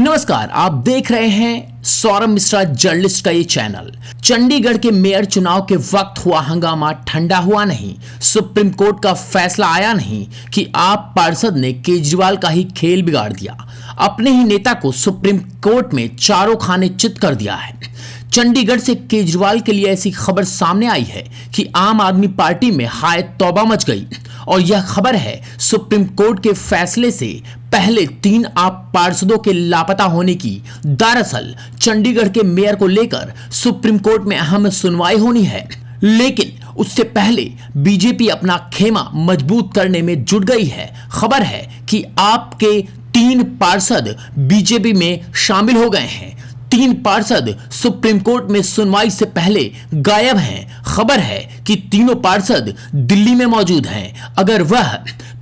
नमस्कार, आप देख रहे हैं सौरभ मिश्रा जर्नलिस्ट का ये चैनल। चंडीगढ़ के मेयर चुनाव के वक्त हुआ हंगामा ठंडा हुआ नहीं। सुप्रीम कोर्ट का फैसला आया नहीं कि आप पार्षद ने केजरीवाल का ही खेल बिगाड़ दिया। अपने ही नेता को सुप्रीम कोर्ट में चारों खाने चित कर दिया है। चंडीगढ़ से केजरीवाल के लिए ऐसी खबर सामने आई है कि आम आदमी पार्टी में हाय तौबा मच गई। और यह खबर है सुप्रीम कोर्ट के फैसले से पहले 3 आप पार्षदों के लापता होने की। दरअसल चंडीगढ़ के मेयर को लेकर सुप्रीम कोर्ट में अहम सुनवाई होनी है, लेकिन उससे पहले बीजेपी अपना खेमा मजबूत करने में जुट गई है। खबर है कि आपके 3 पार्षद बीजेपी में शामिल हो गए हैं। 3 पार्षद सुप्रीम कोर्ट में सुनवाई से पहले गायब हैं। खबर है कि तीनों पार्षद दिल्ली में मौजूद हैं। अगर वह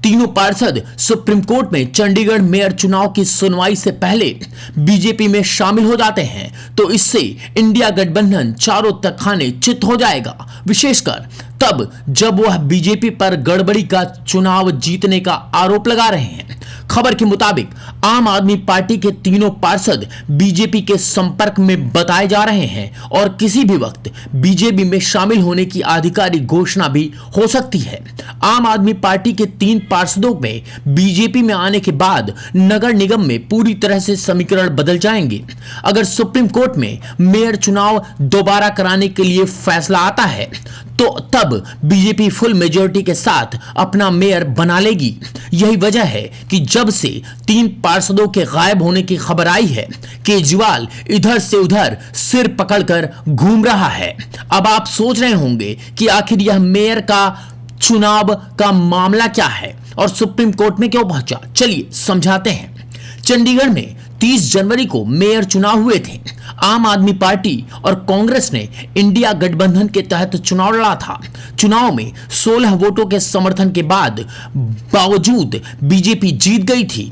तीनों पार्षद सुप्रीम कोर्ट में चंडीगढ़ मेयर चुनाव की सुनवाई से पहले बीजेपी में शामिल हो जाते हैं तो इससे इंडिया गठबंधन चारों तखाने चित हो जाएगा, विशेषकर तब जब वह बीजेपी पर गड़बड़ी का चुनाव जीतने का आरोप लगा रहे हैं। खबर के मुताबिक आम आदमी पार्टी के तीनों पार्षद बीजेपी के संपर्क में बताए जा रहे हैं और किसी भी वक्त बीजेपी में शामिल होने की आधिकारिक घोषणा भी हो सकती है। आम आदमी पार्टी के 3 पार्षदों में बीजेपी में आने के बाद नगर निगम में पूरी तरह से समीकरण बदल जाएंगे। अगर सुप्रीम कोर्ट में मेयर चुनाव दोबारा कराने के लिए फैसला आता है तो तब बीजेपी फुल मेजॉरिटी के साथ अपना मेयर बना लेगी। यही वजह है कि जब से 3 पार्षदों के गायब होने की खबर आई है, केजरीवाल इधर से उधर सिर पकड़कर घूम रहा है। अब आप सोच रहे होंगे कि आखिर यह मेयर का चुनाव का मामला क्या है और सुप्रीम कोर्ट में क्यों पहुंचा। चलिए समझाते हैं। चंडीगढ़ में 30 जनवरी को मेयर चुनाव हुए थे। आम आदमी पार्टी और कांग्रेस ने इंडिया गठबंधन के तहत चुनाव लड़ा था। चुनाव में 16 वोटों के समर्थन के बावजूद बीजेपी जीत गई थी।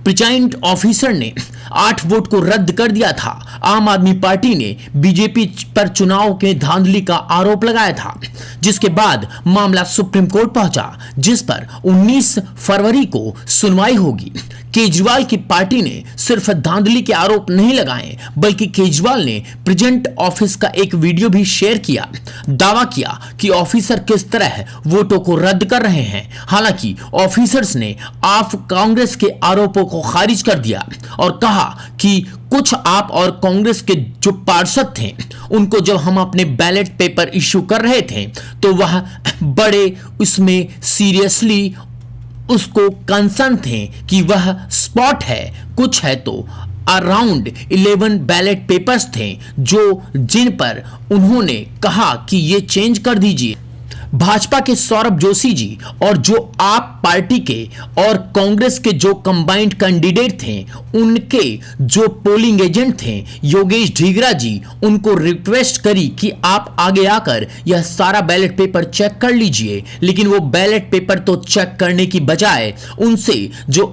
प्रिजाइडिंग ऑफिसर ने 8 वोट को रद्द कर दिया था। आम आदमी पार्टी ने बीजेपी पर चुनाव के धांधली का आरोप लगाया था, जिसके बाद मामला सुप्रीम कोर्ट पहुंचा, जिस पर 19 फरवरी को सुनवाई होगी। केजरीवाल की पार्टी ने सिर्फ धांधली के आरोप नहीं लगाए, बल्कि केजरीवाल ने प्रेजेंट ऑफिस का एक वीडियो भी शेयर किया। दावा किया कि ऑफिसर किस तरह वोटों को रद्द कर रहे हैं। हालांकि ऑफिसर्स ने आप कांग्रेस के आरोपों को खारिज कर दिया और कहा कि कुछ आप और कांग्रेस के जो पार्षद थे उनको जब हम अपने बैलेट पेपर इश्यू कर रहे थे तो वह बड़े उसमें सीरियसली उसको कंसर्न थे कि वह स्पॉट है, कुछ है तो अराउंड 11 बैलेट पेपर्स थे जिन पर उन्होंने कहा कि ये चेंज कर दीजिए। भाजपा के सौरभ जोशी जी और जो आप पार्टी के और कांग्रेस के जो कंबाइंड कैंडिडेट थे उनके जो पोलिंग एजेंट थे योगेश ढीगरा जी, उनको रिक्वेस्ट करी कि आप आगे आकर यह सारा बैलेट पेपर चेक कर लीजिए। लेकिन वो बैलेट पेपर तो चेक करने की बजाय उनसे जो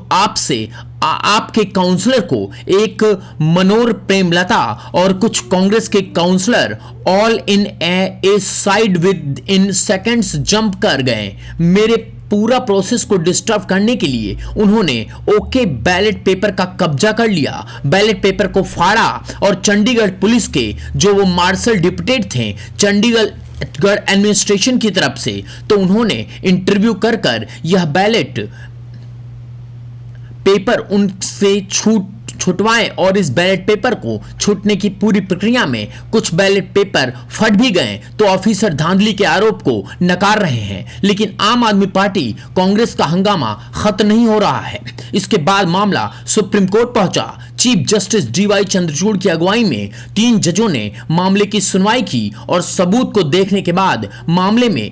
आपके काउंसलर को एक मनोहर प्रेमलता और कुछ कांग्रेस के councillor all in a side within seconds jump कर गए। मेरे पूरा प्रोसेस को डिस्टर्ब करने के लिए उन्होंने ओके बैलेट पेपर का कब्जा कर लिया, बैलेट पेपर को फाड़ा और चंडीगढ़ पुलिस के जो वो मार्शल डिप्यूटेड थे चंडीगढ़ एडमिनिस्ट्रेशन की तरफ से, तो उन्होंने इंटरव्यू कर यह बैलेट पेपर उनसे छुटवाएं और इस बैलेट पेपर को छूटने की पूरी प्रक्रिया में कुछ बैलेट पेपर फट भी गए। तो ऑफिसर धांधली के आरोप को नकार रहे हैं। लेकिन आम आदमी पार्टी कांग्रेस का हंगामा खत्म नहीं हो रहा है। इसके बाद मामला सुप्रीम कोर्ट पहुंचा। चीफ जस्टिस DY चंद्रचूड़ की अगुवाई में 3 जजों ने मामले की सुनवाई की और सबूत को देखने के बाद मामले में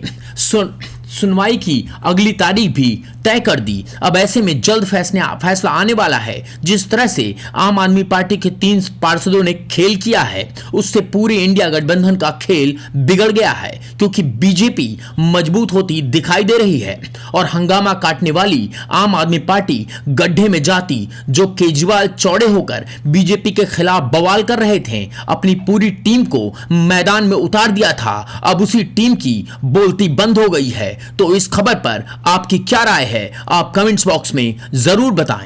सुनवाई की अगली तारीख भी तय कर दी। अब ऐसे में जल्द फैसला आने वाला है। जिस तरह से आम आदमी पार्टी के 3 पार्षदों ने खेल किया है उससे पूरी इंडिया गठबंधन का खेल बिगड़ गया है, क्योंकि बीजेपी मजबूत होती दिखाई दे रही है और हंगामा काटने वाली आम आदमी पार्टी गड्ढे में जाती। जो केजरीवाल चौड़े होकर बीजेपी के खिलाफ बवाल कर रहे थे, अपनी पूरी टीम को मैदान में उतार दिया था, अब उसी टीम की बोलती बंद हो गई है। तो इस खबर पर आपकी क्या राय है, आप कमेंट्स बॉक्स में जरूर बताएं।